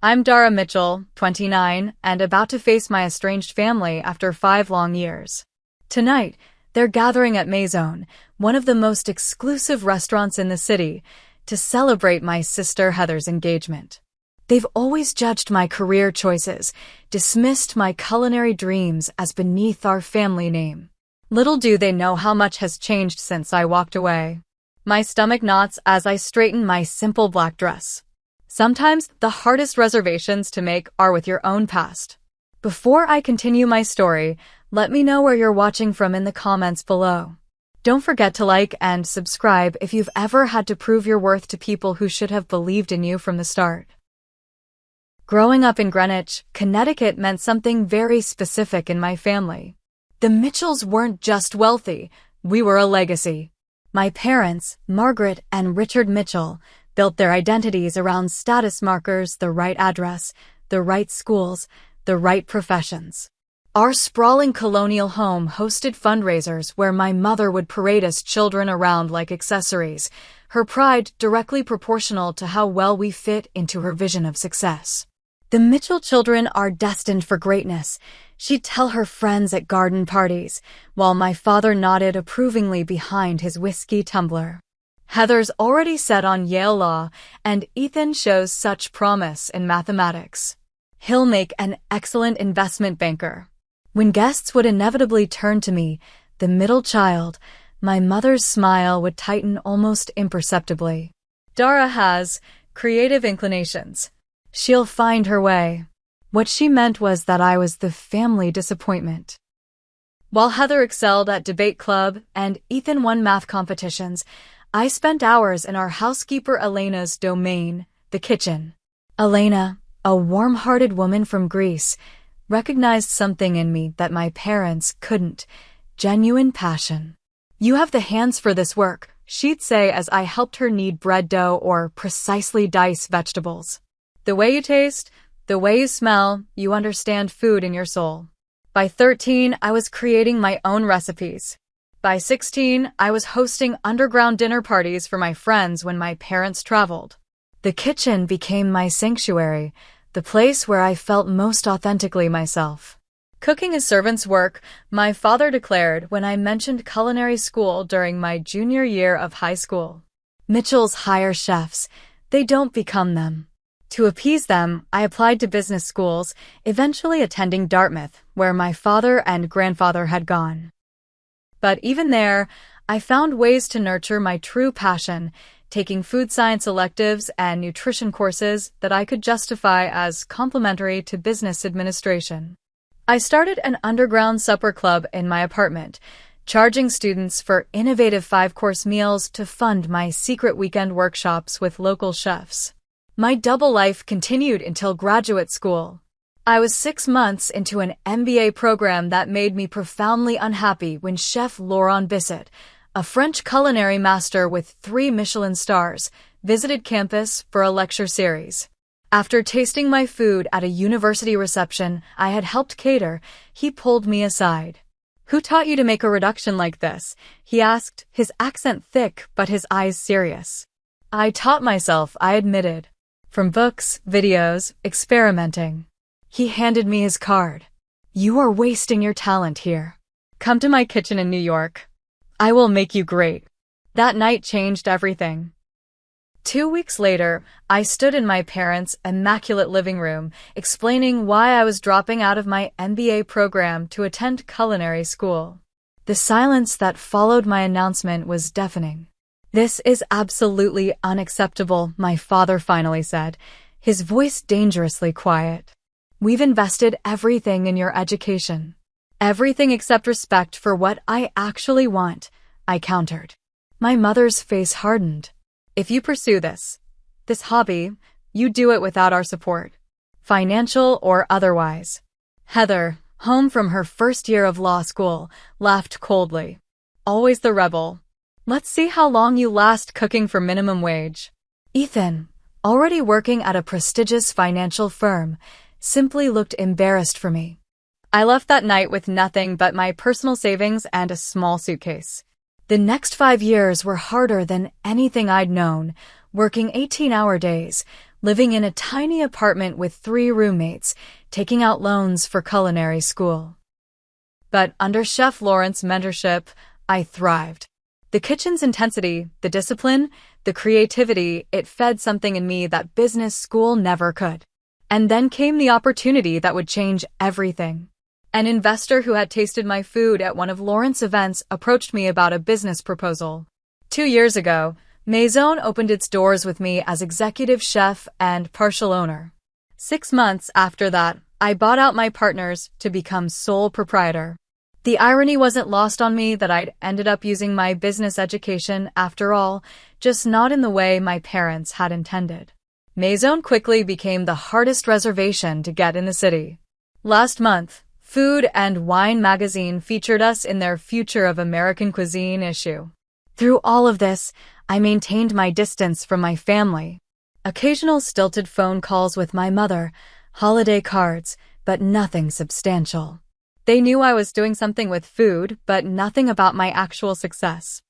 I'm Dara Mitchell, 29, and about to face my estranged family after 5 long years. Tonight, they're gathering at Maison, one of the most exclusive restaurants in the city, to celebrate my sister Heather's engagement. They've always judged my career choices, dismissed my culinary dreams as beneath our family name. Little do they know how much has changed since I walked away. My stomach knots as I straighten my simple black dress. Sometimes the hardest reservations to make are with your own past. Before I continue my story, let me know where you're watching from in the comments below. Don't forget to like and subscribe if you've ever had to prove your worth to people who should have believed in you from the start. Growing up in Greenwich, Connecticut meant something very specific in my family. The Mitchells weren't just wealthy, we were a legacy. My parents, Margaret and Richard Mitchell, built their identities around status markers, the right address, the right schools, the right professions. Our sprawling colonial home hosted fundraisers where my mother would parade us children around like accessories, her pride directly proportional to how well we fit into her vision of success. The Mitchell children are destined for greatness, she'd tell her friends at garden parties, while my father nodded approvingly behind his whiskey tumbler. Heather's already set on Yale Law, and Ethan shows such promise in mathematics. He'll make an excellent investment banker. When guests would inevitably turn to me, the middle child, my mother's smile would tighten almost imperceptibly. Dara has creative inclinations. She'll find her way. What she meant was that I was the family disappointment. While Heather excelled at debate club and Ethan won math competitions, I spent hours in our housekeeper Elena's domain, the kitchen. Elena, a warm-hearted woman from Greece, recognized something in me that my parents couldn't. Genuine passion. "You have the hands for this work," she'd say as I helped her knead bread dough or precisely dice vegetables. "The way you taste, the way you smell, you understand food in your soul." By 13, I was creating my own recipes. By 16, I was hosting underground dinner parties for my friends when my parents traveled. The kitchen became my sanctuary, the place where I felt most authentically myself. Cooking is servant's work, my father declared when I mentioned culinary school during my junior year of high school. Mitchell's hire chefs, they don't become them. To appease them, I applied to business schools, eventually attending Dartmouth, where my father and grandfather had gone. But even there, I found ways to nurture my true passion, taking food science electives and nutrition courses that I could justify as complementary to business administration. I started an underground supper club in my apartment, charging students for innovative 5-course meals to fund my secret weekend workshops with local chefs. My double life continued until graduate school. I was 6 months into an MBA program that made me profoundly unhappy when Chef Laurent Bisset, a French culinary master with 3 Michelin stars, visited campus for a lecture series. After tasting my food at a university reception I had helped cater, he pulled me aside. "Who taught you to make a reduction like this?" he asked, his accent thick but his eyes serious. "I taught myself," I admitted. "From books, videos, experimenting." He handed me his card. "You are wasting your talent here. Come to my kitchen in New York. I will make you great." That night changed everything. 2 weeks later, I stood in my parents' immaculate living room, explaining why I was dropping out of my MBA program to attend culinary school. The silence that followed my announcement was deafening. "This is absolutely unacceptable," my father finally said, his voice dangerously quiet. "We've invested everything in your education." "Everything except respect for what I actually want," I countered. My mother's face hardened. "If you pursue this hobby, you do it without our support, financial or otherwise." Heather, home from her first year of law school, laughed coldly. "Always the rebel. Let's see how long you last cooking for minimum wage." Ethan, already working at a prestigious financial firm, simply looked embarrassed for me. I left that night with nothing but my personal savings and a small suitcase. The next 5 years were harder than anything I'd known, working 18-hour days, living in a tiny apartment with 3 roommates, taking out loans for culinary school. But under Chef Lauren's mentorship, I thrived. The kitchen's intensity, the discipline, the creativity, it fed something in me that business school never could. And then came the opportunity that would change everything. An investor who had tasted my food at one of Lauren's events approached me about a business proposal. 2 years ago, Maison opened its doors with me as executive chef and partial owner. 6 months after that, I bought out my partners to become sole proprietor. The irony wasn't lost on me that I'd ended up using my business education after all, just not in the way my parents had intended. Maison quickly became the hardest reservation to get in the city. Last month, Food and Wine magazine featured us in their Future of American Cuisine issue. Through all of this, I maintained my distance from my family. Occasional stilted phone calls with my mother, holiday cards, but nothing substantial. They knew I was doing something with food, but nothing about my actual success.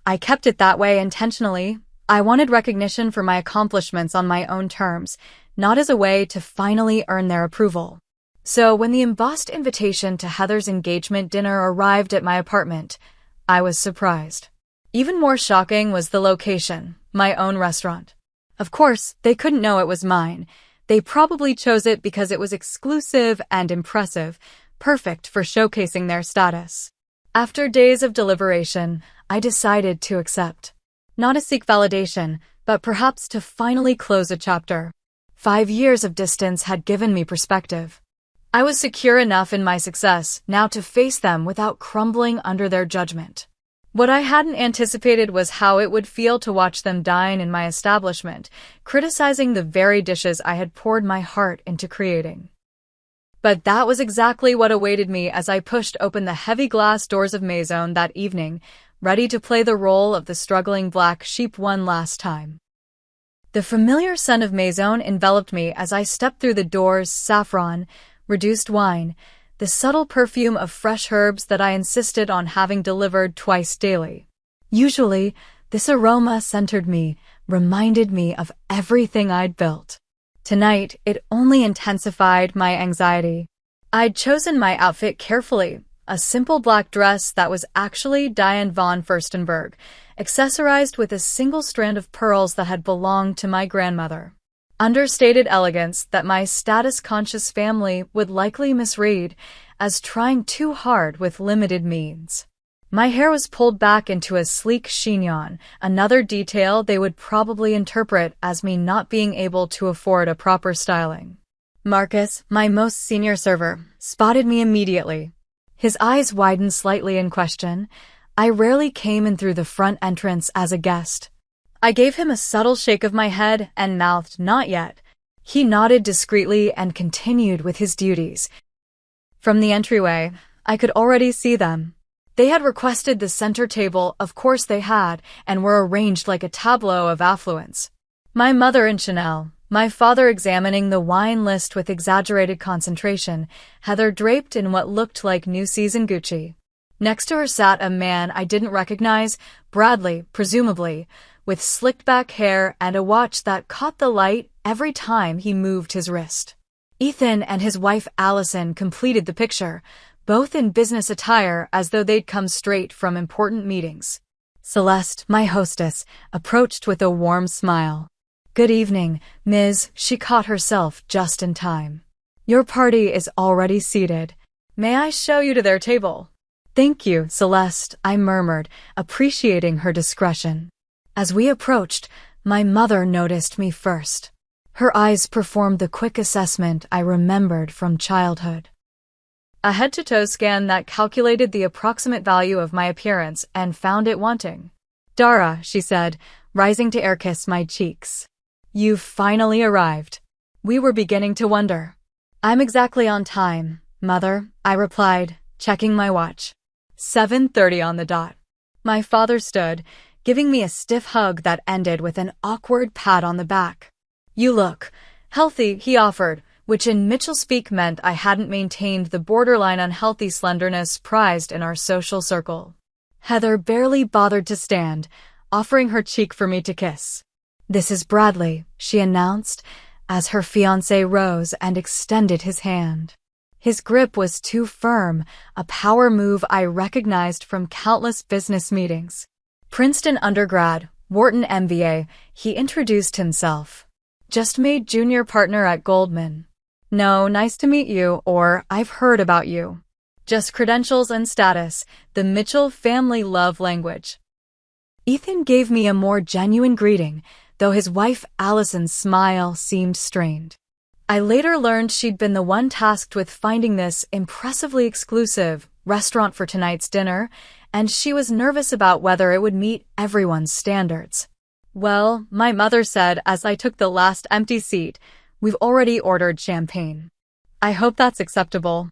I kept it that way intentionally. I wanted recognition for my accomplishments on my own terms, not as a way to finally earn their approval. So when the embossed invitation to Heather's engagement dinner arrived at my apartment, I was surprised. Even more shocking was the location, my own restaurant. Of course, they couldn't know it was mine. They probably chose it because it was exclusive and impressive, perfect for showcasing their status. After days of deliberation, I decided to accept. Not to seek validation, but perhaps to finally close a chapter. 5 years of distance had given me perspective. I was secure enough in my success now to face them without crumbling under their judgment. What I hadn't anticipated was how it would feel to watch them dine in my establishment, criticizing the very dishes I had poured my heart into creating. But that was exactly what awaited me as I pushed open the heavy glass doors of Maison that evening, ready to play the role of the struggling black sheep one last time. The familiar scent of Maison enveloped me as I stepped through the doors: saffron, reduced wine, the subtle perfume of fresh herbs that I insisted on having delivered twice daily. Usually, this aroma centered me, reminded me of everything I'd built. Tonight, it only intensified my anxiety. I'd chosen my outfit carefully, a simple black dress that was actually Diane von Furstenberg, accessorized with a single strand of pearls that had belonged to my grandmother. Understated elegance that my status-conscious family would likely misread as trying too hard with limited means. My hair was pulled back into a sleek chignon, another detail they would probably interpret as me not being able to afford a proper styling. Marcus, my most senior server, spotted me immediately. His eyes widened slightly in question. I rarely came in through the front entrance as a guest. I gave him a subtle shake of my head and mouthed, "Not yet." He nodded discreetly and continued with his duties. From the entryway, I could already see them. They had requested the center table, of course they had, and were arranged like a tableau of affluence. My mother in Chanel, my father examining the wine list with exaggerated concentration, Heather draped in what looked like new season Gucci. Next to her sat a man I didn't recognize, Bradley, presumably, with slicked-back hair and a watch that caught the light every time he moved his wrist. Ethan and his wife Allison completed the picture, both in business attire as though they'd come straight from important meetings. Celeste, my hostess, approached with a warm smile. "Good evening, Ms." She caught herself just in time. "Your party is already seated. May I show you to their table?" "Thank you, Celeste," I murmured, appreciating her discretion. As we approached, my mother noticed me first. Her eyes performed the quick assessment I remembered from childhood. A head-to-toe scan that calculated the approximate value of my appearance and found it wanting. "Dara," she said, rising to air-kiss my cheeks. "You've finally arrived. We were beginning to wonder." "I'm exactly on time, Mother," I replied, checking my watch. 7:30 on the dot. My father stood, giving me a stiff hug that ended with an awkward pat on the back. "You look healthy," he offered, which in Mitchell speak meant I hadn't maintained the borderline unhealthy slenderness prized in our social circle. Heather barely bothered to stand, offering her cheek for me to kiss. "This is Bradley," she announced, as her fiancé rose and extended his hand. His grip was too firm, a power move I recognized from countless business meetings. Princeton undergrad, Wharton MBA, he introduced himself. "Just made junior partner at Goldman. No, nice to meet you," or "I've heard about you." Just credentials and status, the Mitchell family love language. Ethan gave me a more genuine greeting, though his wife Allison's smile seemed strained. I later learned she'd been the one tasked with finding this impressively exclusive restaurant for tonight's dinner, and she was nervous about whether it would meet everyone's standards. "Well," my mother said as I took the last empty seat, "we've already ordered champagne. I hope that's acceptable."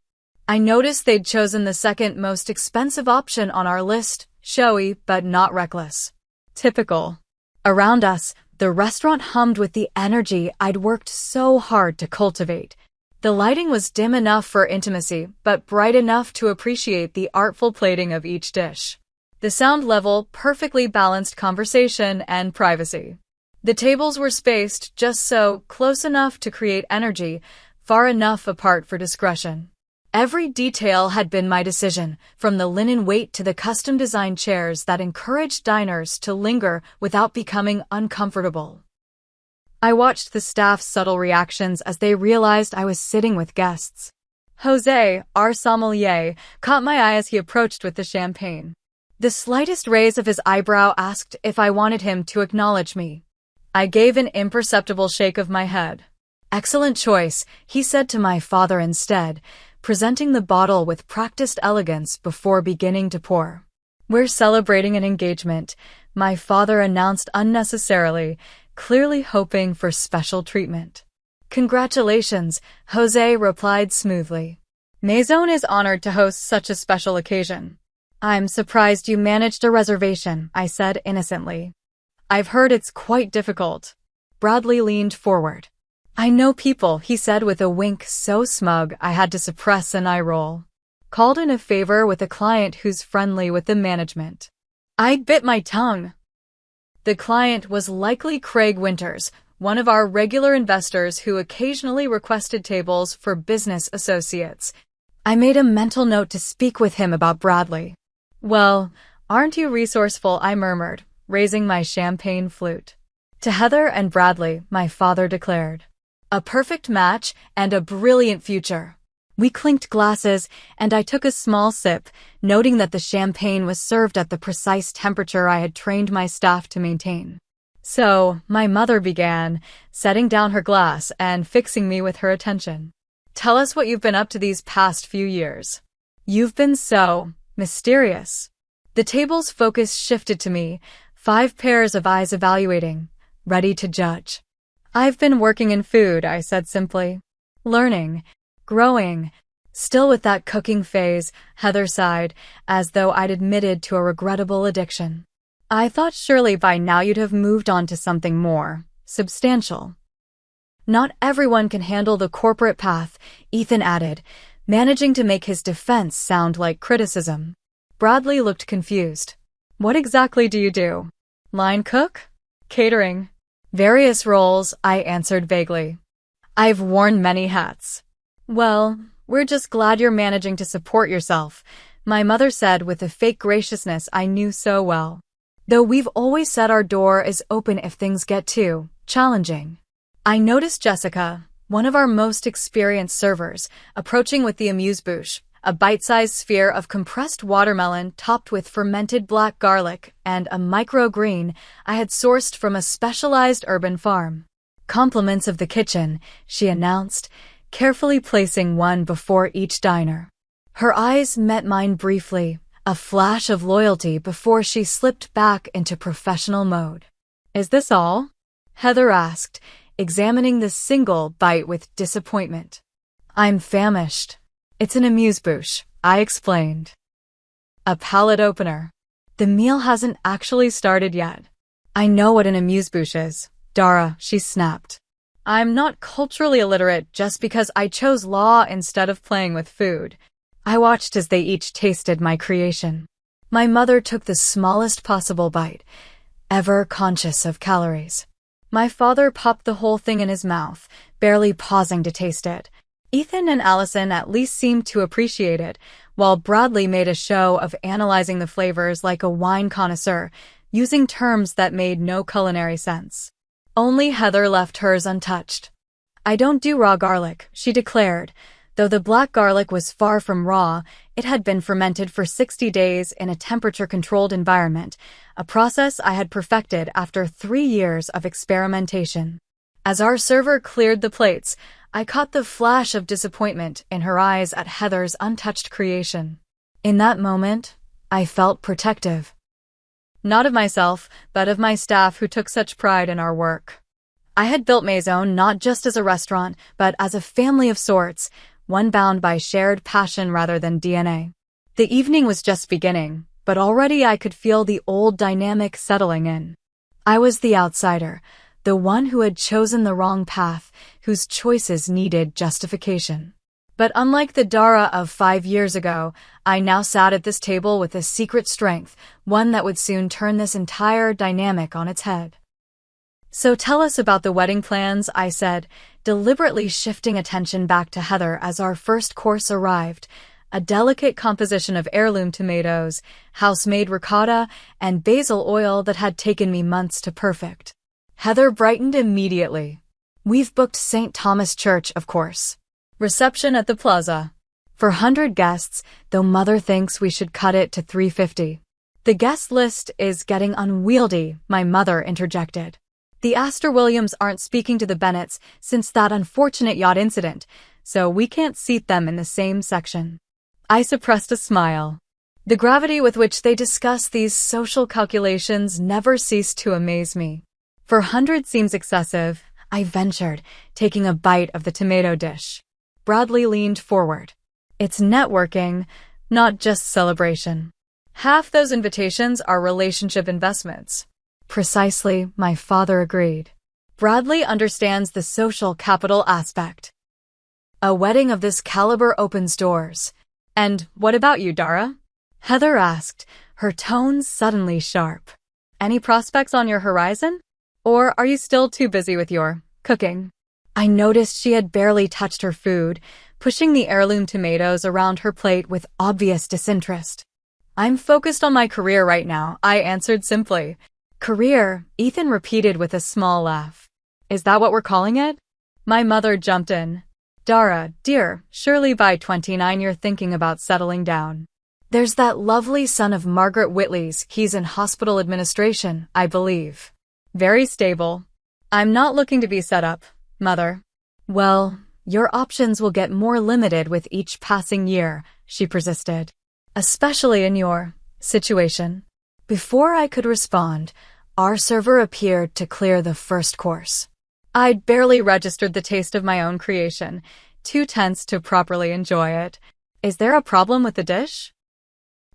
I noticed they'd chosen the second most expensive option on our list, showy but not reckless. Typical. Around us, the restaurant hummed with the energy I'd worked so hard to cultivate. The lighting was dim enough for intimacy, but bright enough to appreciate the artful plating of each dish. The sound level perfectly balanced conversation and privacy. The tables were spaced just so, close enough to create energy, far enough apart for discretion. Every detail had been my decision, from the linen weight to the custom-designed chairs that encouraged diners to linger without becoming uncomfortable. I watched the staff's subtle reactions as they realized I was sitting with guests. Jose, our sommelier, caught my eye as he approached with the champagne. The slightest raise of his eyebrow asked if I wanted him to acknowledge me. I gave an imperceptible shake of my head. "Excellent choice," he said to my father instead, presenting the bottle with practiced elegance before beginning to pour. "We're celebrating an engagement," my father announced unnecessarily, clearly hoping for special treatment. "Congratulations," Jose replied smoothly. "Maison is honored to host such a special occasion." "I'm surprised you managed a reservation," I said innocently. "I've heard it's quite difficult." Bradley leaned forward. "I know people," he said with a wink so smug I had to suppress an eye roll. "Called in a favor with a client who's friendly with the management." I bit my tongue. The client was likely Craig Winters, one of our regular investors who occasionally requested tables for business associates. I made a mental note to speak with him about Bradley. "Well, aren't you resourceful?" I murmured, raising my champagne flute. "To Heather and Bradley," my father declared. "A perfect match and a brilliant future." We clinked glasses, and I took a small sip, noting that the champagne was served at the precise temperature I had trained my staff to maintain. "So," my mother began, setting down her glass and fixing me with her attention. "Tell us what you've been up to these past few years. You've been so mysterious." The table's focus shifted to me, 5 pairs of eyes evaluating, ready to judge. "I've been working in food," I said simply. "Learning, growing." Still with that cooking phase, Heather sighed, as though I'd admitted to a regrettable addiction. "I thought surely by now you'd have moved on to something more substantial." "Not everyone can handle the corporate path," Ethan added, managing to make his defense sound like criticism. Bradley looked confused. "What exactly do you do? Line cook? Catering?" "Various roles," I answered vaguely. "I've worn many hats." "Well, we're just glad you're managing to support yourself," my mother said with the fake graciousness I knew so well. "Though we've always said our door is open if things get too challenging." I noticed Jessica, one of our most experienced servers, approaching with the amuse-bouche, a bite-sized sphere of compressed watermelon topped with fermented black garlic and a microgreen I had sourced from a specialized urban farm. "Compliments of the kitchen," she announced, carefully placing one before each diner. Her eyes met mine briefly, a flash of loyalty before she slipped back into professional mode. "Is this all?" Heather asked, examining the single bite with disappointment. "I'm famished." "It's an amuse-bouche," I explained. "A palate opener. The meal hasn't actually started yet." "I know what an amuse-bouche is, Dara," she snapped. "I'm not culturally illiterate just because I chose law instead of playing with food." I watched as they each tasted my creation. My mother took the smallest possible bite, ever conscious of calories. My father popped the whole thing in his mouth, barely pausing to taste it. Ethan and Allison at least seemed to appreciate it, while Bradley made a show of analyzing the flavors like a wine connoisseur, using terms that made no culinary sense. Only Heather left hers untouched. "I don't do raw garlic," she declared. Though the black garlic was far from raw, it had been fermented for 60 days in a temperature-controlled environment, a process I had perfected after 3 years of experimentation. As our server cleared the plates, I caught the flash of disappointment in her eyes at Heather's untouched creation. In that moment, I felt protective. Not of myself, but of my staff who took such pride in our work. I had built Maison not just as a restaurant, but as a family of sorts, one bound by shared passion rather than DNA. The evening was just beginning, but already I could feel the old dynamic settling in. I was the outsider, the one who had chosen the wrong path, whose choices needed justification. But unlike the Dara of 5 years ago, I now sat at this table with a secret strength, one that would soon turn this entire dynamic on its head. "So tell us about the wedding plans," I said, deliberately shifting attention back to Heather as our first course arrived, a delicate composition of heirloom tomatoes, house-made ricotta, and basil oil that had taken me months to perfect. Heather brightened immediately. "We've booked St. Thomas Church, of course. Reception at the plaza. For 100 guests, though Mother thinks we should cut it to 350. "The guest list is getting unwieldy," my mother interjected. "The Astor Williams aren't speaking to the Bennetts since that unfortunate yacht incident, so we can't seat them in the same section." I suppressed a smile. The gravity with which they discuss these social calculations never ceased to amaze me. "For 100 seems excessive," I ventured, taking a bite of the tomato dish. Bradley leaned forward. "It's networking, not just celebration. Half those invitations are relationship investments." "Precisely," my father agreed. "Bradley understands the social capital aspect. A wedding of this caliber opens doors." "And what about you, Dara?" Heather asked, her tones suddenly sharp. "Any prospects on your horizon? Or are you still too busy with your cooking?" I noticed she had barely touched her food, pushing the heirloom tomatoes around her plate with obvious disinterest. "I'm focused on my career right now," I answered simply. "Career," Ethan repeated with a small laugh. "Is that what we're calling it?" My mother jumped in. "Dara, dear, surely by 29 you're thinking about settling down. There's that lovely son of Margaret Whitley's, he's in hospital administration, I believe. Very stable. I'm not looking to be set up, Mother." "Well, your options will get more limited with each passing year," she persisted. "Especially in your situation." Before I could respond, our server appeared to clear the first course. I'd barely registered the taste of my own creation, too tense to properly enjoy it. "Is there a problem with the dish?"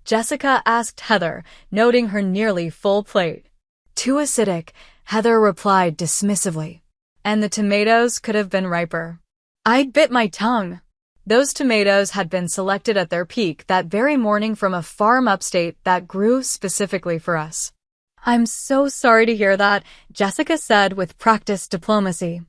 Jessica asked Heather, noting her nearly full plate. "Too acidic," Heather replied dismissively. "And the tomatoes could have been riper." I'd bit my tongue. Those tomatoes had been selected at their peak that very morning from a farm upstate that grew specifically for us. "I'm so sorry to hear that," Jessica said with practiced diplomacy.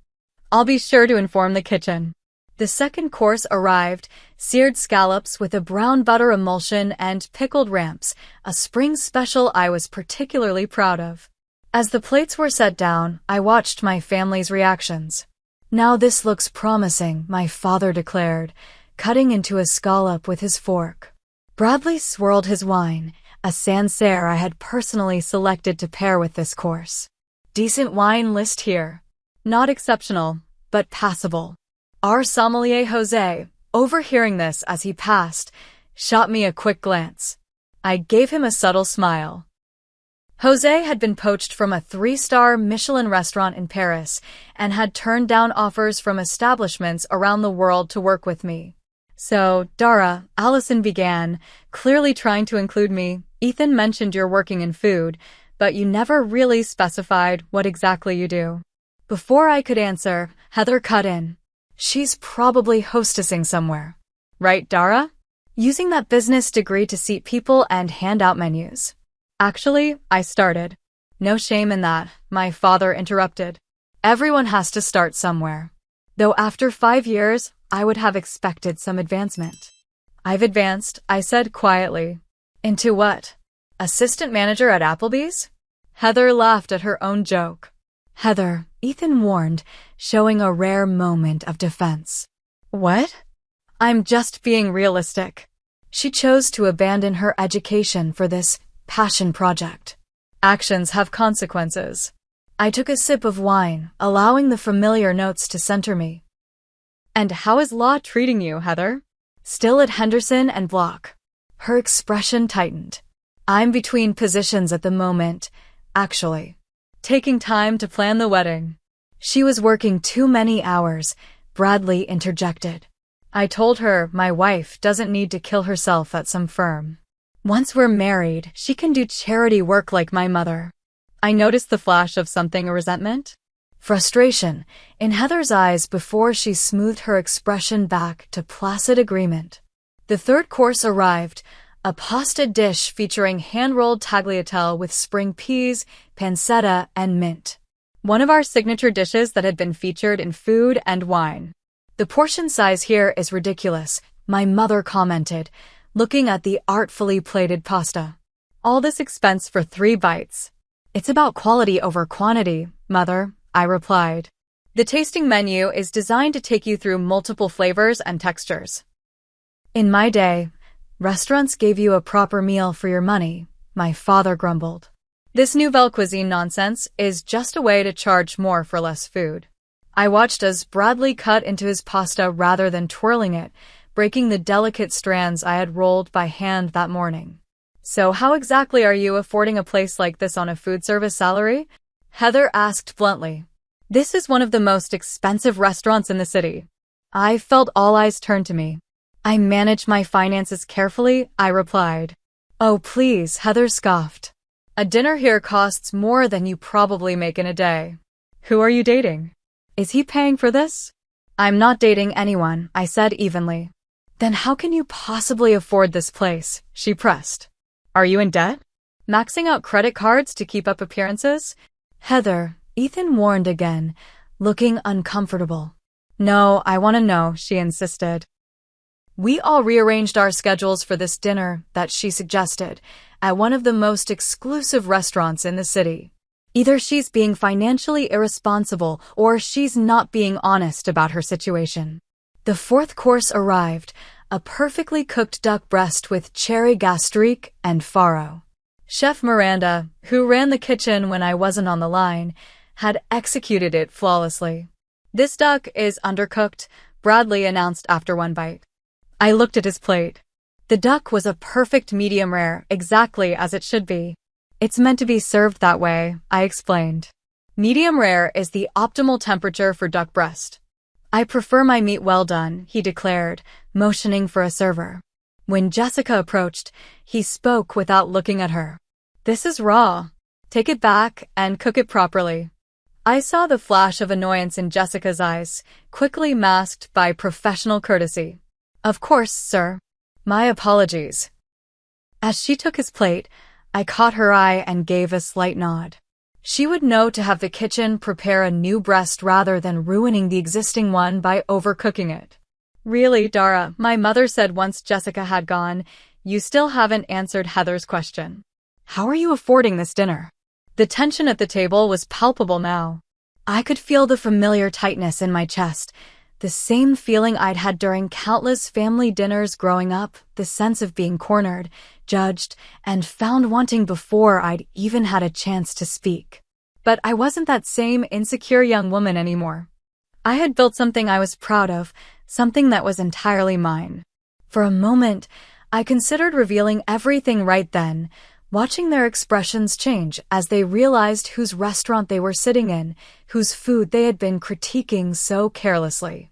"I'll be sure to inform the kitchen." The second course arrived, seared scallops with a brown butter emulsion and pickled ramps, a spring special I was particularly proud of. As the plates were set down, I watched my family's reactions. "Now this looks promising," my father declared, cutting into a scallop with his fork. Bradley swirled his wine, a Sancerre I had personally selected to pair with this course. "Decent wine list here. Not exceptional, but passable." Our sommelier Jose, overhearing this as he passed, shot me a quick glance. I gave him a subtle smile. Jose had been poached from a 3-star Michelin restaurant in Paris and had turned down offers from establishments around the world to work with me. "So, Dara," Allison began, clearly trying to include me. "Ethan mentioned you're working in food, but you never really specified what exactly you do." Before I could answer, Heather cut in. "She's probably hostessing somewhere. Right, Dara? Using that business degree to seat people and hand out menus." "Actually," I started. "No shame in that," my father interrupted. Everyone has to start somewhere. Though after 5 years, I would have expected some advancement. I've advanced, I said quietly. Into what? Assistant manager at Applebee's? Heather laughed at her own joke. Heather, Ethan warned, showing a rare moment of defense. What? I'm just being realistic. She chose to abandon her education for this passion project. Actions have consequences. I took a sip of wine, allowing the familiar notes to center me. And how is law treating you, Heather? Still at Henderson and Block. Her expression tightened. I'm between positions at the moment, actually. Taking time to plan the wedding. She was working too many hours, Bradley interjected. I told her my wife doesn't need to kill herself at some firm. Once we're married, she can do charity work like my mother. I noticed the flash of something, a resentment? Frustration in Heather's eyes before she smoothed her expression back to placid agreement. The third course arrived, a pasta dish featuring hand-rolled tagliatelle with spring peas, pancetta, and mint. One of our signature dishes that had been featured in Food and Wine. The portion size here is ridiculous, my mother commented, looking at the artfully plated pasta. All this expense for 3 bites. It's about quality over quantity, Mother, I replied. The tasting menu is designed to take you through multiple flavors and textures. In my day, restaurants gave you a proper meal for your money, my father grumbled. This nouvelle cuisine nonsense is just a way to charge more for less food. I watched as Bradley cut into his pasta rather than twirling it, breaking the delicate strands I had rolled by hand that morning. So how exactly are you affording a place like this on a food service salary? Heather asked bluntly. This is one of the most expensive restaurants in the city. I felt all eyes turn to me. I manage my finances carefully, I replied. Oh please, Heather scoffed. A dinner here costs more than you probably make in a day. Who are you dating? Is he paying for this? I'm not dating anyone, I said evenly. Then how can you possibly afford this place? She pressed. Are you in debt? Maxing out credit cards to keep up appearances? Heather, Ethan warned again, looking uncomfortable. No, I want to know, she insisted. We all rearranged our schedules for this dinner that she suggested at one of the most exclusive restaurants in the city. Either she's being financially irresponsible or she's not being honest about her situation. The fourth course arrived, a perfectly cooked duck breast with cherry gastrique and farro. Chef Miranda, who ran the kitchen when I wasn't on the line, had executed it flawlessly. This duck is undercooked, Bradley announced after one bite. I looked at his plate. The duck was a perfect medium rare, exactly as it should be. It's meant to be served that way, I explained. Medium rare is the optimal temperature for duck breast. I prefer my meat well done, he declared, motioning for a server. When Jessica approached, he spoke without looking at her. This is raw. Take it back and cook it properly. I saw the flash of annoyance in Jessica's eyes, quickly masked by professional courtesy. Of course, sir. My apologies. As she took his plate, I caught her eye and gave a slight nod. She would know to have the kitchen prepare a new breast rather than ruining the existing one by overcooking it. Really, Dara, my mother said once Jessica had gone, you still haven't answered Heather's question. How are you affording this dinner? The tension at the table was palpable now. I could feel the familiar tightness in my chest, the same feeling I'd had during countless family dinners growing up, the sense of being cornered, judged, and found wanting before I'd even had a chance to speak. But I wasn't that same insecure young woman anymore. I had built something I was proud of, something that was entirely mine. For a moment, I considered revealing everything right then, watching their expressions change as they realized whose restaurant they were sitting in, whose food they had been critiquing so carelessly.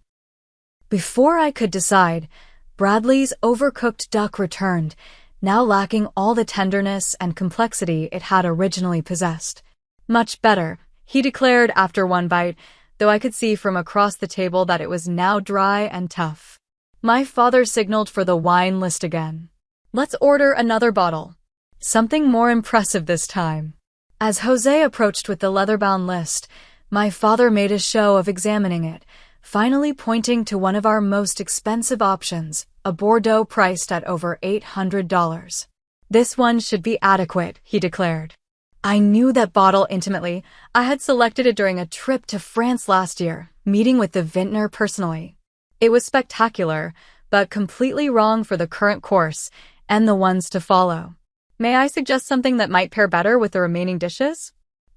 Before I could decide, Bradley's overcooked duck returned, now lacking all the tenderness and complexity it had originally possessed. Much better, he declared after one bite, though I could see from across the table that it was now dry and tough. My father signaled for the wine list again. Let's order another bottle. Something more impressive this time. As Jose approached with the leather-bound list, My father made a show of examining it, finally pointing to one of our most expensive options, a Bordeaux priced at over $800. This one should be adequate, he declared. I knew that bottle intimately. I had selected it during a trip to France last year, meeting with the vintner personally. It was spectacular, but completely wrong for the current course and the ones to follow. May I suggest something that might pair better with the remaining dishes?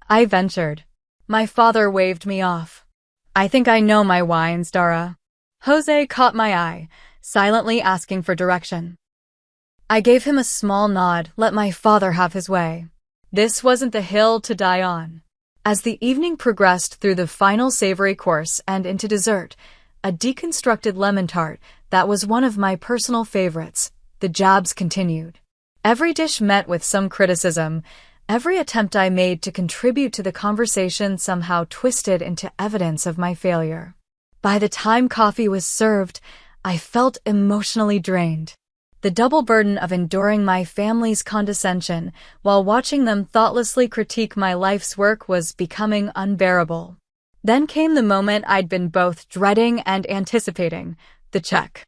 I ventured. My father waved me off. I think I know my wines, Dara. Jose caught my eye, silently asking for direction. I gave him a small nod, let my father have his way. This wasn't the hill to die on. As the evening progressed through the final savory course and into dessert, a deconstructed lemon tart that was one of my personal favorites, the jabs continued. Every dish met with some criticism. Every attempt I made to contribute to the conversation somehow twisted into evidence of my failure. By the time coffee was served, I felt emotionally drained. The double burden of enduring my family's condescension while watching them thoughtlessly critique my life's work was becoming unbearable. Then came the moment I'd been both dreading and anticipating, the check.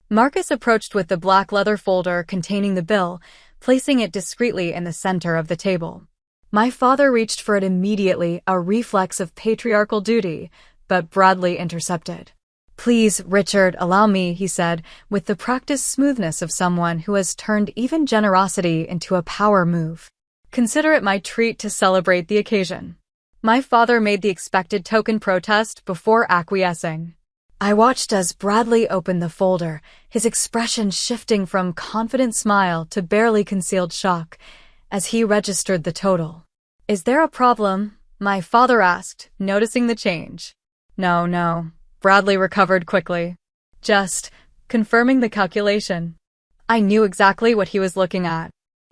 Marcus approached with the black leather folder containing the bill, placing it discreetly in the center of the table. My father reached for it immediately, a reflex of patriarchal duty, but Bradley intercepted. Please, Richard, allow me, he said, with the practiced smoothness of someone who has turned even generosity into a power move. Consider it my treat to celebrate the occasion. My father made the expected token protest before acquiescing. I watched as Bradley opened the folder, his expression shifting from confident smile to barely concealed shock as he registered the total. Is there a problem? My father asked, noticing the change. No. Bradley recovered quickly. Just confirming the calculation. I knew exactly what he was looking at.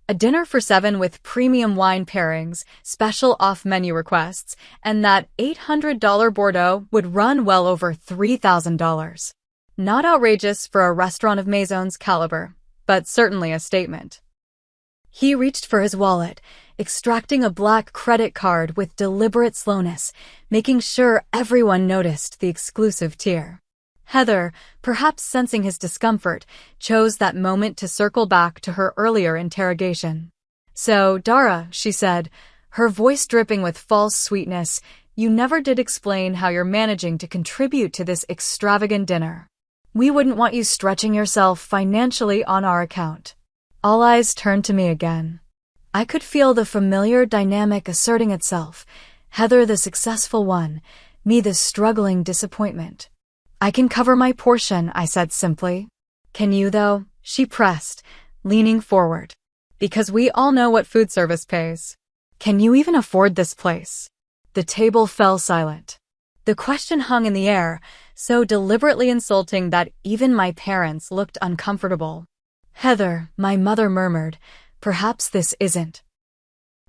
A dinner for 7 with premium wine pairings, special off-menu requests, and that $800 Bordeaux would run well over $3,000. Not outrageous for a restaurant of Maison's caliber, but certainly a statement. He reached for his wallet, extracting a black credit card with deliberate slowness, making sure everyone noticed the exclusive tier. Heather, perhaps sensing his discomfort, chose that moment to circle back to her earlier interrogation. So, Dara, she said, her voice dripping with false sweetness, you never did explain how you're managing to contribute to this extravagant dinner. We wouldn't want you stretching yourself financially on our account. All eyes turned to me again. I could feel the familiar dynamic asserting itself. Heather the successful one, me the struggling disappointment. I can cover my portion, I said simply. Can you though? She pressed, leaning forward. Because we all know what food service pays. Can you even afford this place? The table fell silent. The question hung in the air, so deliberately insulting that even my parents looked uncomfortable. Heather, my mother murmured, perhaps this isn't.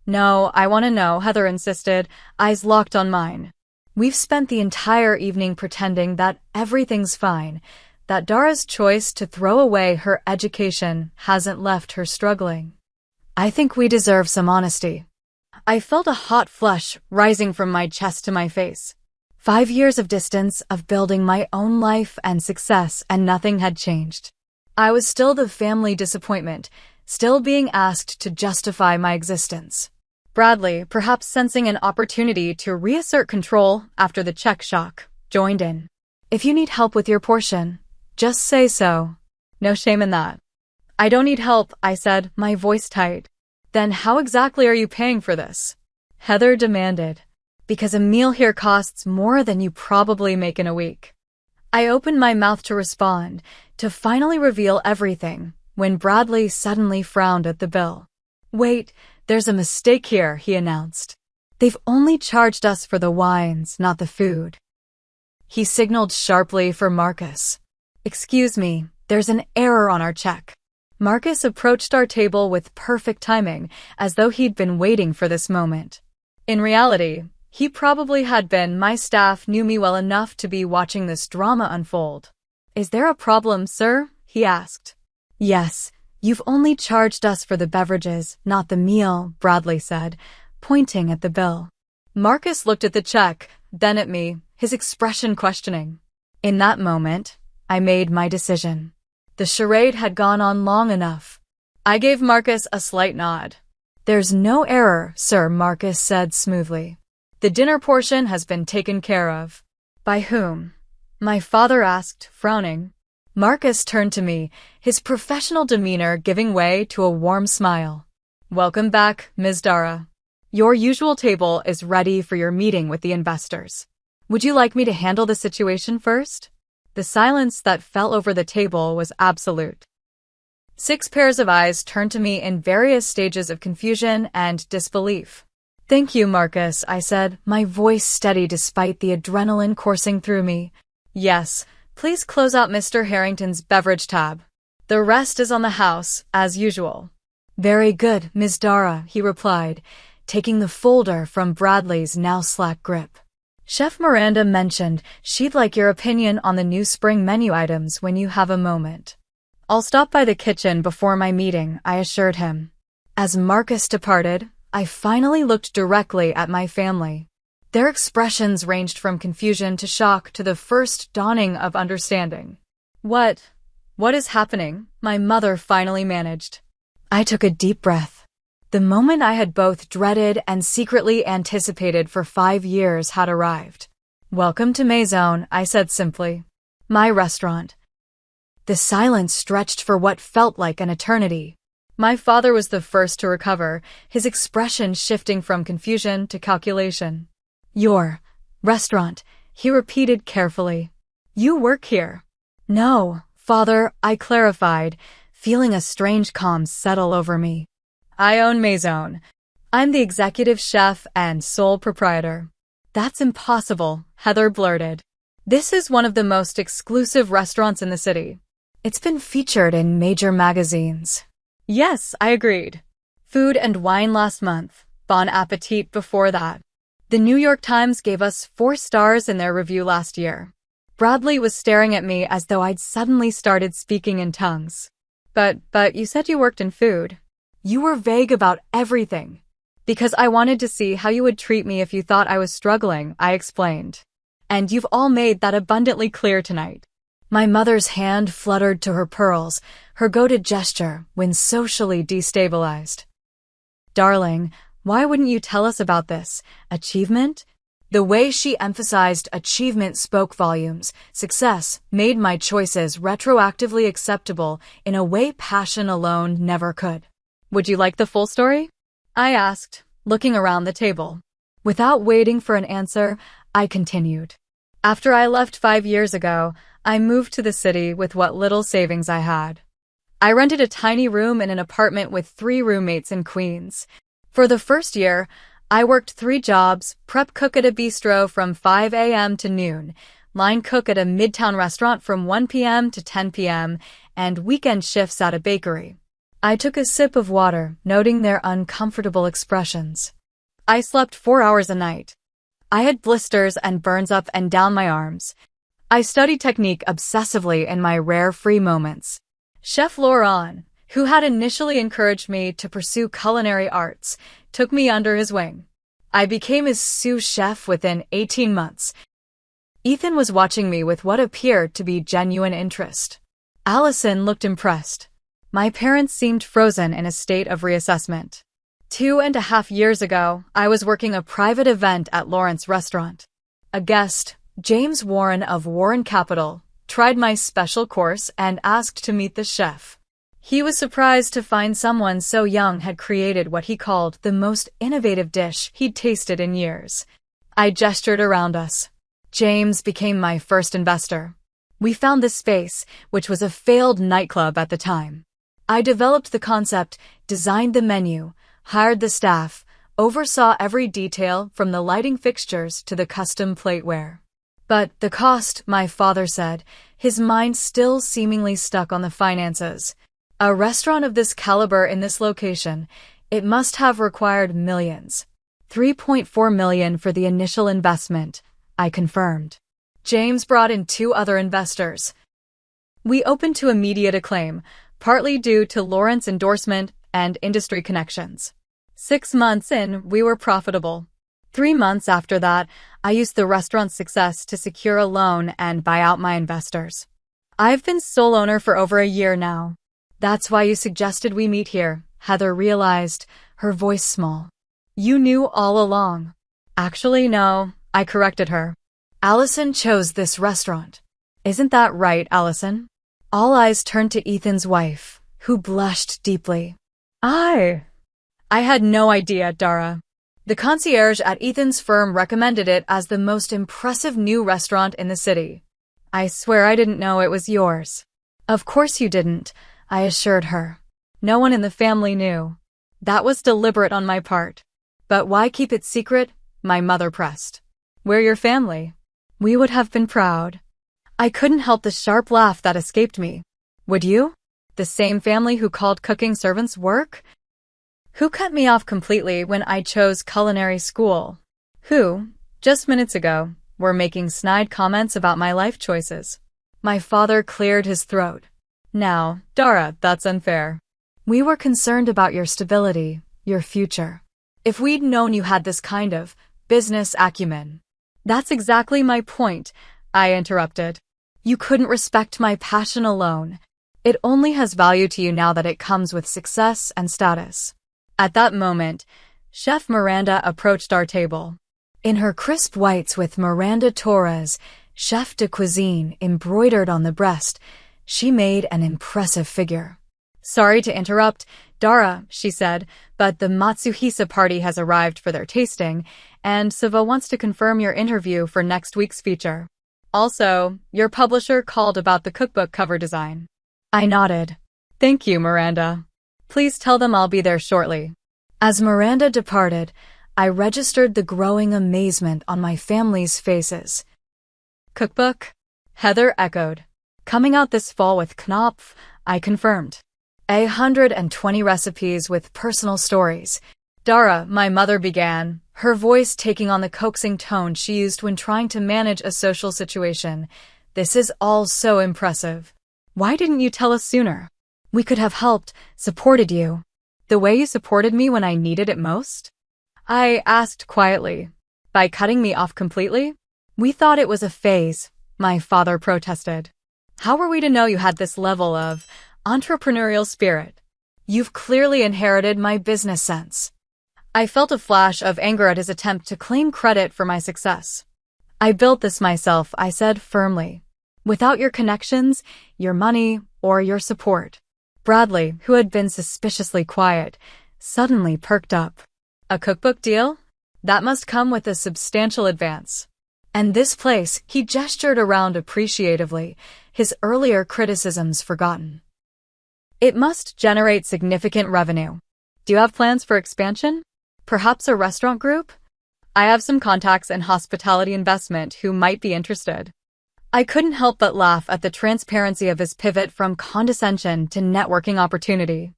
No, I want to know, Heather insisted, eyes locked on mine. We've spent the entire evening pretending that everything's fine, that Dara's choice to throw away her education hasn't left her struggling. I think we deserve some honesty. I felt a hot flush rising from my chest to my face. 5 years of distance, of building my own life and success, and nothing had changed. I was still the family disappointment, still being asked to justify my existence. Bradley, perhaps sensing an opportunity to reassert control after the check shock, joined in. If you need help with your portion, just say so. No shame in that. I don't need help, I said, my voice tight. Then how exactly are you paying for this? Heather demanded. Because a meal here costs more than you probably make in a week. I opened my mouth to respond, to finally reveal everything, when Bradley suddenly frowned at the bill. Wait, there's a mistake here, he announced. They've only charged us for the wines, not the food. He signaled sharply for Marcus. Excuse me, there's an error on our check. Marcus approached our table with perfect timing, as though he'd been waiting for this moment. In reality, he probably had been. My staff knew me well enough to be watching this drama unfold. Is there a problem, sir? He asked. Yes, you've only charged us for the beverages, not the meal, Bradley said, pointing at the bill. Marcus looked at the check, then at me, his expression questioning. In that moment, I made my decision. The charade had gone on long enough. I gave Marcus a slight nod. "There's no error, sir," Marcus said smoothly. "The dinner portion has been taken care of." "By whom?" my father asked, frowning. Marcus turned to me, his professional demeanor giving way to a warm smile. "Welcome back, Ms. Dara. Your usual table is ready for your meeting with the investors. Would you like me to handle the situation first?" The silence that fell over the table was absolute. 6 pairs of eyes turned to me in various stages of confusion and disbelief. "Thank you, Marcus," I said, my voice steady despite the adrenaline coursing through me. "Yes, please close out Mr. Harrington's beverage tab. The rest is on the house, as usual." "Very good, Ms. Dara," he replied, taking the folder from Bradley's now slack grip. "Chef Miranda mentioned she'd like your opinion on the new spring menu items when you have a moment." "I'll stop by the kitchen before my meeting," I assured him. As Marcus departed, I finally looked directly at my family. Their expressions ranged from confusion to shock to the first dawning of understanding. What is happening?" my mother finally managed. I took a deep breath. The moment I had both dreaded and secretly anticipated for 5 years had arrived. "Welcome to Maison," I said simply. "My restaurant." The silence stretched for what felt like an eternity. My father was the first to recover, his expression shifting from confusion to calculation. "Your restaurant," he repeated carefully. "You work here?" "No, father," I clarified, feeling a strange calm settle over me. "I own Maison. I'm the executive chef and sole proprietor." "That's impossible," Heather blurted. "This is one of the most exclusive restaurants in the city. It's been featured in major magazines." "Yes," I agreed. Food and Wine last month, Bon Appetit before that. The New York Times gave us 4 stars in their review last year." Bradley was staring at me as though I'd suddenly started speaking in tongues. But you said you worked in food." "You were vague about everything." "Because I wanted to see how you would treat me if you thought I was struggling," I explained. "And you've all made that abundantly clear tonight." My mother's hand fluttered to her pearls, her go-to gesture when socially destabilized. "Darling, why wouldn't you tell us about this achievement?" The way she emphasized achievement spoke volumes. Success made my choices retroactively acceptable in a way passion alone never could. "Would you like the full story?" I asked, looking around the table. Without waiting for an answer, I continued. "After I left 5 years ago, I moved to the city with what little savings I had. I rented a tiny room in an apartment with 3 roommates in Queens. For the first year, I worked 3 jobs: prep cook at a bistro from 5 a.m. to noon, line cook at a midtown restaurant from 1 p.m. to 10 p.m., and weekend shifts at a bakery. I took a sip of water, noting their uncomfortable expressions. I slept 4 hours a night. I had blisters and burns up and down my arms. I studied technique obsessively in my rare free moments. Chef Laurent, who had initially encouraged me to pursue culinary arts, took me under his wing. I became his sous chef within 18 months. Ethan was watching me with what appeared to be genuine interest. Allison looked impressed. My parents seemed frozen in a state of reassessment. 2.5 years ago, I was working a private event at Lawrence Restaurant. A guest, James Warren of Warren Capital, tried my special course and asked to meet the chef. He was surprised to find someone so young had created what he called the most innovative dish he'd tasted in years. I gestured around us. James became my first investor. We found this space, which was a failed nightclub at the time. I developed the concept, designed the menu, hired the staff, oversaw every detail from the lighting fixtures to the custom plateware. But the cost, my father said, his mind still seemingly stuck on the finances. A restaurant of this caliber in this location, it must have required millions. 3.4 million for the initial investment, I confirmed. James brought in 2 other investors. We opened to immediate acclaim, partly due to Lawrence endorsement and industry connections. 6 months in, we were profitable. 3 months after that, I used the restaurant's success to secure a loan and buy out my investors. I've been sole owner for over a year now. That's why you suggested we meet here, Heather realized, her voice small. You knew all along. Actually, no, I corrected her. Allison chose this restaurant. Isn't that right, Allison? All eyes turned to Ethan's wife, who blushed deeply. I had no idea, Dara. The concierge at Ethan's firm recommended it as the most impressive new restaurant in the city. I swear I didn't know it was yours. Of course you didn't, I assured her. No one in the family knew. That was deliberate on my part. But why keep it secret? My mother pressed. We're your family. We would have been proud. I couldn't help the sharp laugh that escaped me. Would you? The same family who called cooking servants work? Who cut me off completely when I chose culinary school? Who, just minutes ago, were making snide comments about my life choices. My father cleared his throat. Now, Dara, that's unfair. We were concerned about your stability, your future. If we'd known you had this kind of business acumen. That's exactly my point, I interrupted. You couldn't respect my passion alone. It only has value to you now that it comes with success and status. At that moment, Chef Miranda approached our table. In her crisp whites with Miranda Torres, chef de cuisine embroidered on the breast, she made an impressive figure. Sorry to interrupt, Dara, she said, but the Matsuhisa party has arrived for their tasting, and Siva wants to confirm your interview for next week's feature. Also, your publisher called about the cookbook cover design. I nodded. Thank you, Miranda. Please tell them I'll be there shortly. As Miranda departed, I registered the growing amazement on my family's faces. Cookbook? Heather echoed. Coming out this fall with Knopf, I confirmed. 120 recipes with personal stories. Dara, my mother began, her voice taking on the coaxing tone she used when trying to manage a social situation. This is all so impressive. Why didn't you tell us sooner? We could have helped, supported you. The way you supported me when I needed it most? I asked quietly. By cutting me off completely? We thought it was a phase, my father protested. How were we to know you had this level of entrepreneurial spirit? You've clearly inherited my business sense. I felt a flash of anger at his attempt to claim credit for my success. I built this myself, I said firmly. Without your connections, your money, or your support. Bradley, who had been suspiciously quiet, suddenly perked up. A cookbook deal? That must come with a substantial advance. And this place, he gestured around appreciatively, his earlier criticisms forgotten. It must generate significant revenue. Do you have plans for expansion? Perhaps a restaurant group? I have some contacts in hospitality investment who might be interested. I couldn't help but laugh at the transparency of his pivot from condescension to networking opportunity.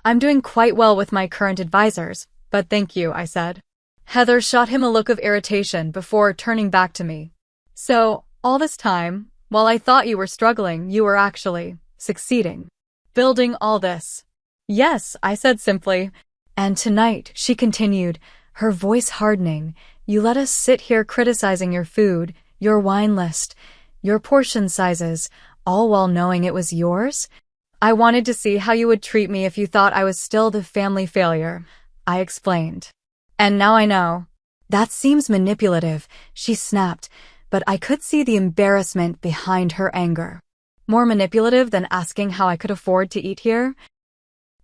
I'm doing quite well with my current advisors, but thank you, I said. Heather shot him a look of irritation before turning back to me. So, all this time, while I thought you were struggling, you were actually succeeding. Building all this. Yes, I said simply. And tonight, she continued, her voice hardening, you let us sit here criticizing your food, your wine list, your portion sizes, all while knowing it was yours? I wanted to see how you would treat me if you thought I was still the family failure, I explained. And now I know. That seems manipulative, she snapped, but I could see the embarrassment behind her anger. More manipulative than asking how I could afford to eat here?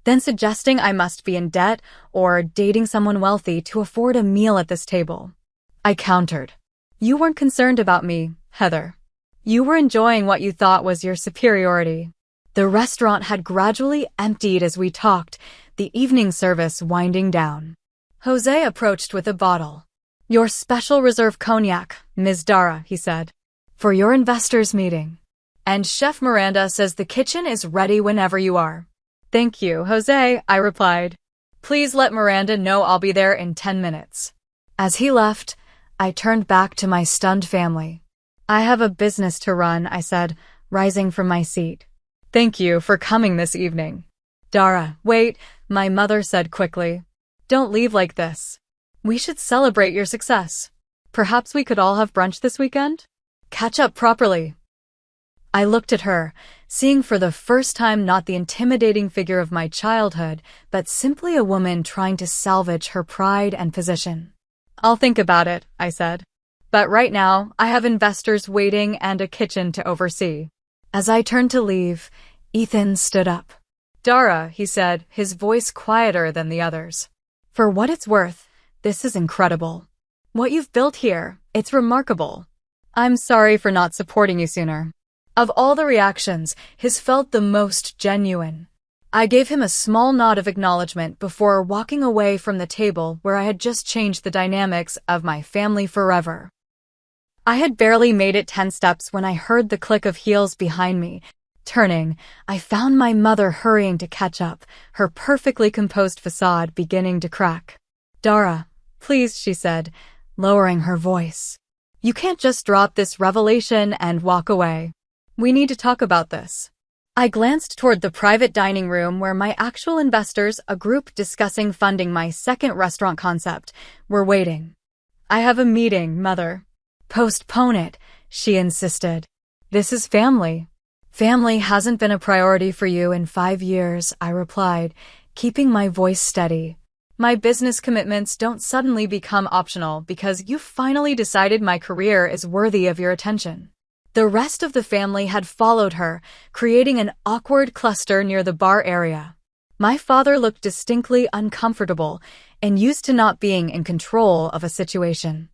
Then suggesting I must be in debt or dating someone wealthy to afford a meal at this table. I countered. You weren't concerned about me, Heather. You were enjoying what you thought was your superiority. The restaurant had gradually emptied as we talked, the evening service winding down. Jose approached with a bottle. Your special reserve cognac, Ms. Dara, he said. For your investors' meeting. And Chef Miranda says the kitchen is ready whenever you are. Thank you, Jose, I replied. Please let Miranda know I'll be there in 10 minutes. As he left, I turned back to my stunned family. I have a business to run, I said, rising from my seat. Thank you for coming this evening. Dara, wait, my mother said quickly. Don't leave like this. We should celebrate your success. Perhaps we could all have brunch this weekend? Catch up properly. I looked at her, seeing for the first time not the intimidating figure of my childhood, but simply a woman trying to salvage her pride and position. I'll think about it, I said. But right now, I have investors waiting and a kitchen to oversee. As I turned to leave, Ethan stood up. Dara, he said, his voice quieter than the others. For what it's worth, this is incredible. What you've built here, it's remarkable. I'm sorry for not supporting you sooner. Of all the reactions, his felt the most genuine. I gave him a small nod of acknowledgement before walking away from the table where I had just changed the dynamics of my family forever. I had barely made it 10 steps when I heard the click of heels behind me. Turning, I found my mother hurrying to catch up, her perfectly composed facade beginning to crack. Dara, please, she said, lowering her voice. You can't just drop this revelation and walk away. We need to talk about this. I glanced toward the private dining room where my actual investors, a group discussing funding my second restaurant concept, were waiting. I have a meeting, Mother. Postpone it, she insisted. This is family. Family hasn't been a priority for you in 5 years, I replied, keeping my voice steady. My business commitments don't suddenly become optional because you finally decided my career is worthy of your attention. The rest of the family had followed her, creating an awkward cluster near the bar area. My father looked distinctly uncomfortable and used to not being in control of a situation.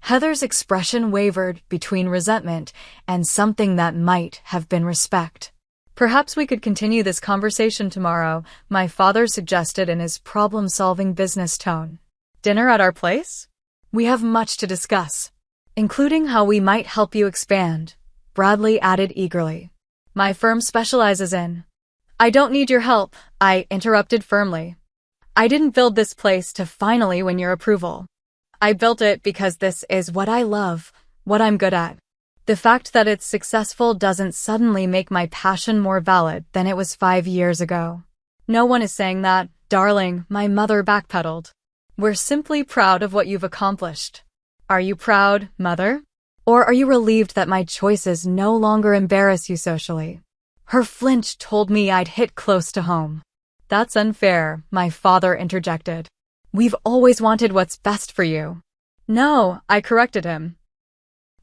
Heather's expression wavered between resentment and something that might have been respect. Perhaps we could continue this conversation tomorrow, my father suggested in his problem-solving business tone. Dinner at our place? We have much to discuss, including how we might help you expand, Bradley added eagerly. My firm specializes in... I don't need your help, I interrupted firmly. I didn't build this place to finally win your approval. I built it because this is what I love, what I'm good at. The fact that it's successful doesn't suddenly make my passion more valid than it was 5 years ago. No one is saying that, darling, my mother backpedaled. We're simply proud of what you've accomplished. Are you proud, Mother? Or are you relieved that my choices no longer embarrass you socially? Her flinch told me I'd hit close to home. That's unfair, my father interjected. We've always wanted what's best for you. No, I corrected him.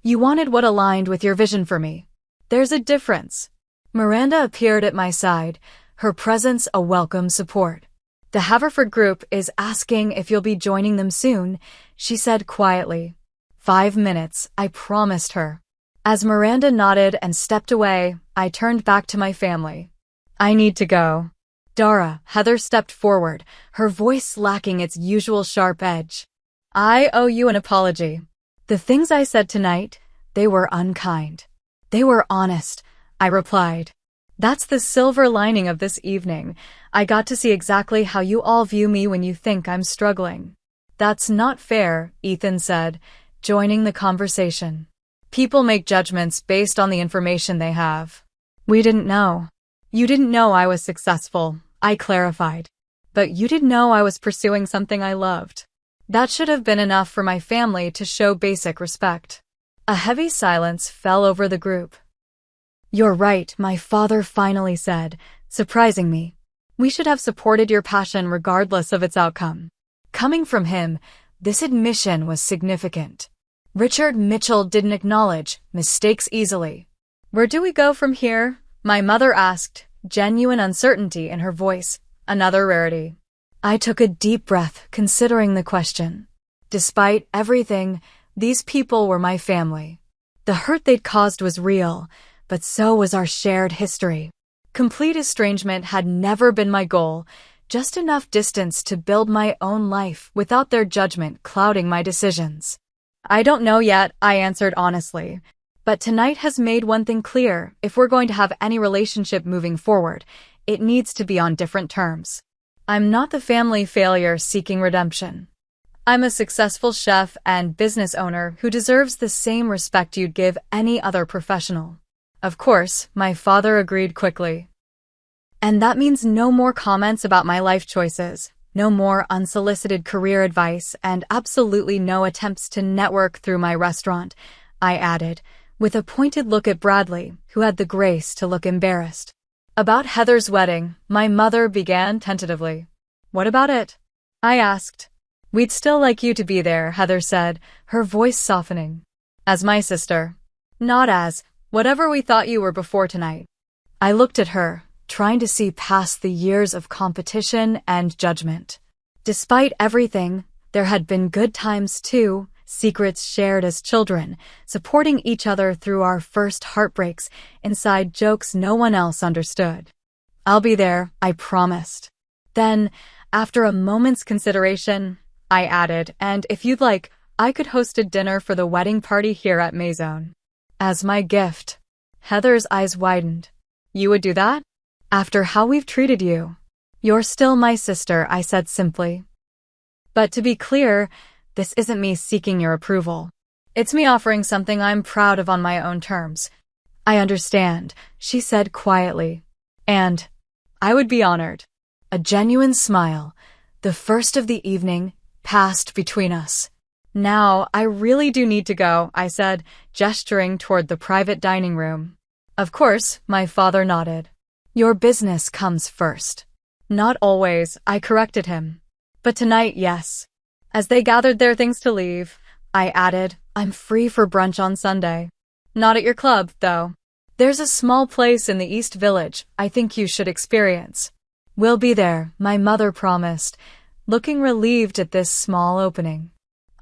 You wanted what aligned with your vision for me. There's a difference. Miranda appeared at my side, her presence a welcome support. The Haverford group is asking if you'll be joining them soon, she said quietly. 5 minutes, I promised her. As Miranda nodded and stepped away, I turned back to my family. I need to go. Dara, Heather stepped forward, her voice lacking its usual sharp edge. I owe you an apology. The things I said tonight, they were unkind. They were honest, I replied. That's the silver lining of this evening. I got to see exactly how you all view me when you think I'm struggling. That's not fair, Ethan said, joining the conversation. People make judgments based on the information they have. We didn't know. You didn't know I was successful, I clarified. But you did know I was pursuing something I loved. That should have been enough for my family to show basic respect. A heavy silence fell over the group. You're right, my father finally said, surprising me. We should have supported your passion regardless of its outcome. Coming from him, this admission was significant. Richard Mitchell didn't acknowledge mistakes easily. Where do we go from here? My mother asked, genuine uncertainty in her voice, another rarity. I took a deep breath, considering the question. Despite everything, these people were my family. The hurt they'd caused was real, but so was our shared history. Complete estrangement had never been my goal, just enough distance to build my own life without their judgment clouding my decisions. I don't know yet, I answered honestly. But tonight has made one thing clear: if we're going to have any relationship moving forward, it needs to be on different terms. I'm not the family failure seeking redemption. I'm a successful chef and business owner who deserves the same respect you'd give any other professional. Of course, my father agreed quickly. And that means no more comments about my life choices, No more unsolicited career advice and absolutely no attempts to network through my restaurant, I added, with a pointed look at Bradley, who had the grace to look embarrassed. About Heather's wedding, my mother began tentatively. What about it? I asked. We'd still like you to be there, Heather said, her voice softening. As my sister. Not as whatever we thought you were before tonight. I looked at her, trying to see past the years of competition and judgment. Despite everything, there had been good times too, secrets shared as children, supporting each other through our first heartbreaks, inside jokes no one else understood. I'll be there, I promised. Then, after a moment's consideration, I added, and if you'd like, I could host a dinner for the wedding party here at Maison. As my gift. Heather's eyes widened. You would do that? After how we've treated you. You're still my sister, I said simply. But to be clear, this isn't me seeking your approval. It's me offering something I'm proud of on my own terms. I understand, she said quietly. And I would be honored. A genuine smile, the first of the evening, passed between us. Now, I really do need to go, I said, gesturing toward the private dining room. Of course, my father nodded. Your business comes first. Not always, I corrected him. But tonight, yes. As they gathered their things to leave, I added, I'm free for brunch on Sunday. Not at your club, though. There's a small place in the East Village I think you should experience. We'll be there, my mother promised, looking relieved at this small opening.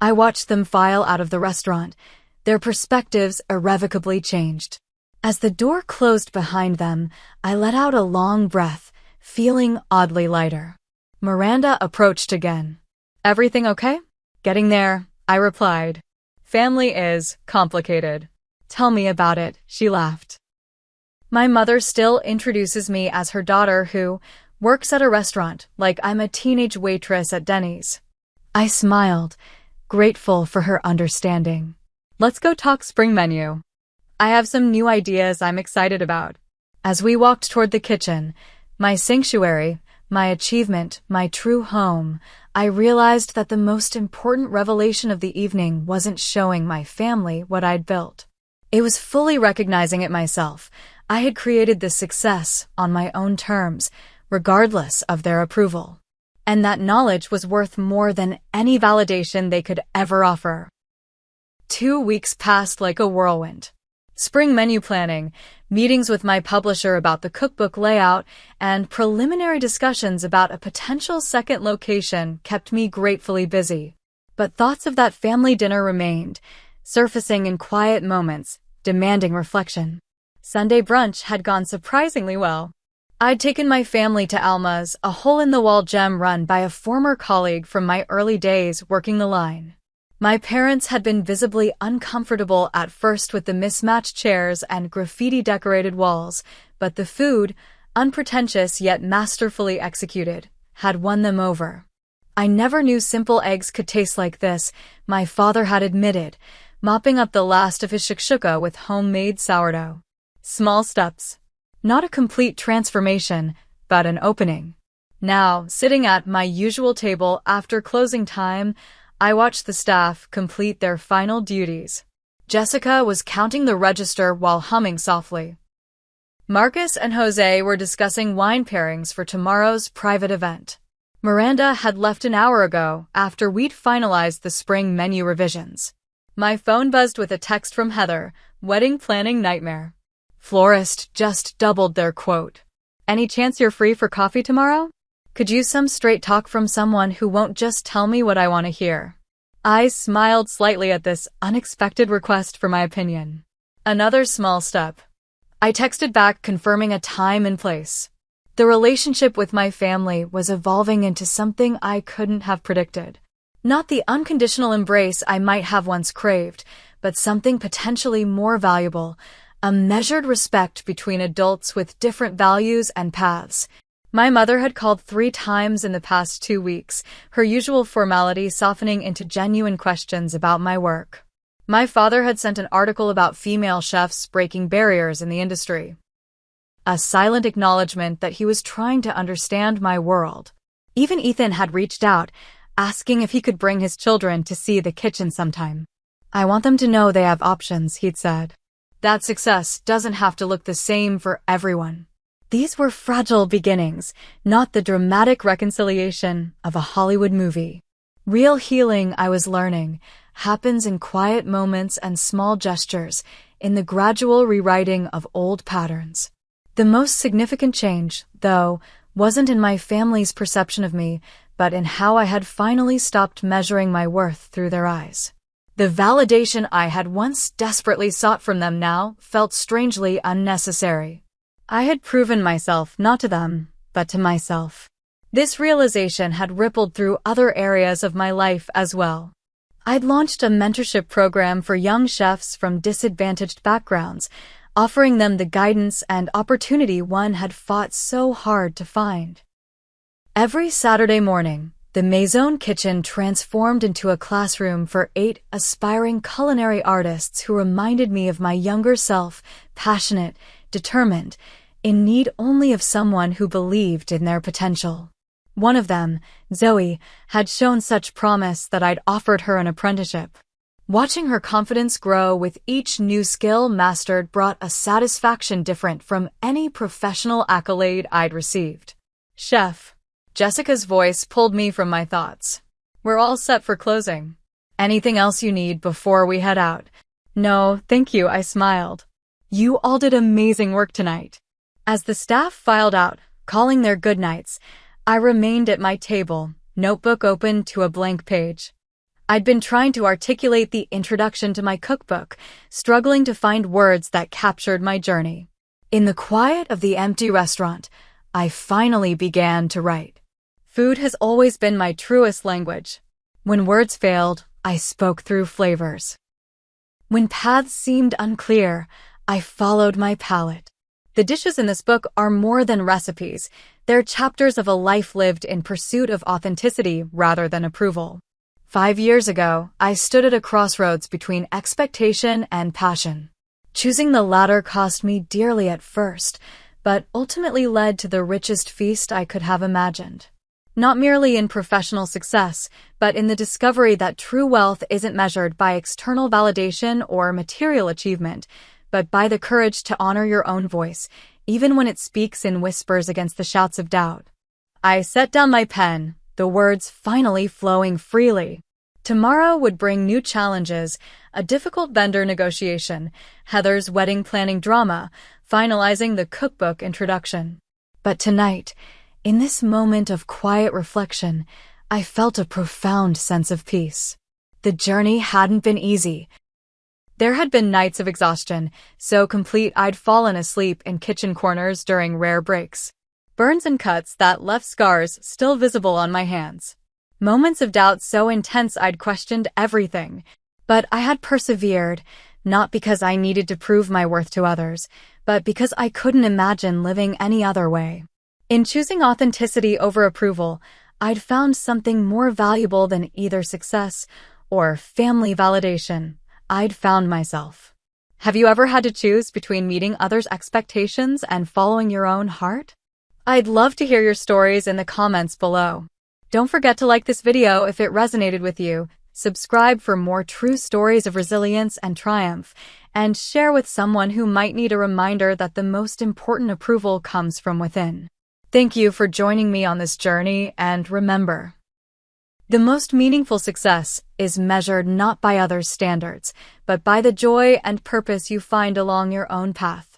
I watched them file out of the restaurant, their perspectives irrevocably changed. As the door closed behind them, I let out a long breath, feeling oddly lighter. Miranda approached again. Everything okay? Getting there, I replied. Family is complicated. Tell me about it, she laughed. My mother still introduces me as her daughter who works at a restaurant like I'm a teenage waitress at Denny's. I smiled, grateful for her understanding. Let's go talk spring menu. I have some new ideas I'm excited about. As we walked toward the kitchen, my sanctuary, my achievement, my true home, I realized that the most important revelation of the evening wasn't showing my family what I'd built. It was fully recognizing it myself. I had created this success on my own terms, regardless of their approval. And that knowledge was worth more than any validation they could ever offer. 2 weeks passed like a whirlwind. Spring menu planning, meetings with my publisher about the cookbook layout, and preliminary discussions about a potential second location kept me gratefully busy. But thoughts of that family dinner remained, surfacing in quiet moments, demanding reflection. Sunday brunch had gone surprisingly well. I'd taken my family to Alma's, a hole-in-the-wall gem run by a former colleague from my early days working the line. My parents had been visibly uncomfortable at first with the mismatched chairs and graffiti-decorated walls, but the food, unpretentious yet masterfully executed, had won them over. I never knew simple eggs could taste like this, my father had admitted, mopping up the last of his shakshuka with homemade sourdough. Small steps. Not a complete transformation, but an opening. Now, sitting at my usual table after closing time, I watched the staff complete their final duties. Jessica was counting the register while humming softly. Marcus and Jose were discussing wine pairings for tomorrow's private event. Miranda had left an hour ago after we'd finalized the spring menu revisions. My phone buzzed with a text from Heather, wedding planning nightmare. Florist just doubled their quote. Any chance you're free for coffee tomorrow? Could use some straight talk from someone who won't just tell me what I want to hear. I smiled slightly at this unexpected request for my opinion. Another small step. I texted back confirming a time and place. The relationship with my family was evolving into something I couldn't have predicted. Not the unconditional embrace I might have once craved, but something potentially more valuable, a measured respect between adults with different values and paths. My mother had called 3 times in the past 2 weeks, her usual formality softening into genuine questions about my work. My father had sent an article about female chefs breaking barriers in the industry. A silent acknowledgement that he was trying to understand my world. Even Ethan had reached out, asking if he could bring his children to see the kitchen sometime. "I want them to know they have options," he'd said. "That success doesn't have to look the same for everyone." These were fragile beginnings, not the dramatic reconciliation of a Hollywood movie. Real healing, I was learning, happens in quiet moments and small gestures, in the gradual rewriting of old patterns. The most significant change, though, wasn't in my family's perception of me, but in how I had finally stopped measuring my worth through their eyes. The validation I had once desperately sought from them now felt strangely unnecessary. I had proven myself not to them, but to myself. This realization had rippled through other areas of my life as well. I'd launched a mentorship program for young chefs from disadvantaged backgrounds, offering them the guidance and opportunity one had fought so hard to find. Every Saturday morning, the Maison kitchen transformed into a classroom for 8 aspiring culinary artists who reminded me of my younger self, passionate, determined, in need only of someone who believed in their potential. One of them, Zoe, had shown such promise that I'd offered her an apprenticeship. Watching her confidence grow with each new skill mastered brought a satisfaction different from any professional accolade I'd received. "Chef," Jessica's voice pulled me from my thoughts. "We're all set for closing. Anything else you need before we head out?" "No, thank you," I smiled. "You all did amazing work tonight." As the staff filed out, calling their goodnights, I remained at my table, notebook open to a blank page. I'd been trying to articulate the introduction to my cookbook, struggling to find words that captured my journey. In the quiet of the empty restaurant, I finally began to write. Food has always been my truest language. When words failed, I spoke through flavors. When paths seemed unclear, I followed my palate. The dishes in this book are more than recipes. They're chapters of a life lived in pursuit of authenticity rather than approval. 5 years ago, I stood at a crossroads between expectation and passion. Choosing the latter cost me dearly at first, but ultimately led to the richest feast I could have imagined. Not merely in professional success, but in the discovery that true wealth isn't measured by external validation or material achievement, but by the courage to honor your own voice, even when it speaks in whispers against the shouts of doubt. I set down my pen, the words finally flowing freely. Tomorrow would bring new challenges, a difficult vendor negotiation, Heather's wedding planning drama, finalizing the cookbook introduction. But tonight, in this moment of quiet reflection, I felt a profound sense of peace. The journey hadn't been easy. There had been nights of exhaustion, so complete I'd fallen asleep in kitchen corners during rare breaks. Burns and cuts that left scars still visible on my hands. Moments of doubt so intense I'd questioned everything. But I had persevered, not because I needed to prove my worth to others, but because I couldn't imagine living any other way. In choosing authenticity over approval, I'd found something more valuable than either success or family validation. I'd found myself. Have you ever had to choose between meeting others' expectations and following your own heart? I'd love to hear your stories in the comments below. Don't forget to like this video if it resonated with you, subscribe for more true stories of resilience and triumph, and share with someone who might need a reminder that the most important approval comes from within. Thank you for joining me on this journey, and remember, the most meaningful success is measured not by others' standards, but by the joy and purpose you find along your own path.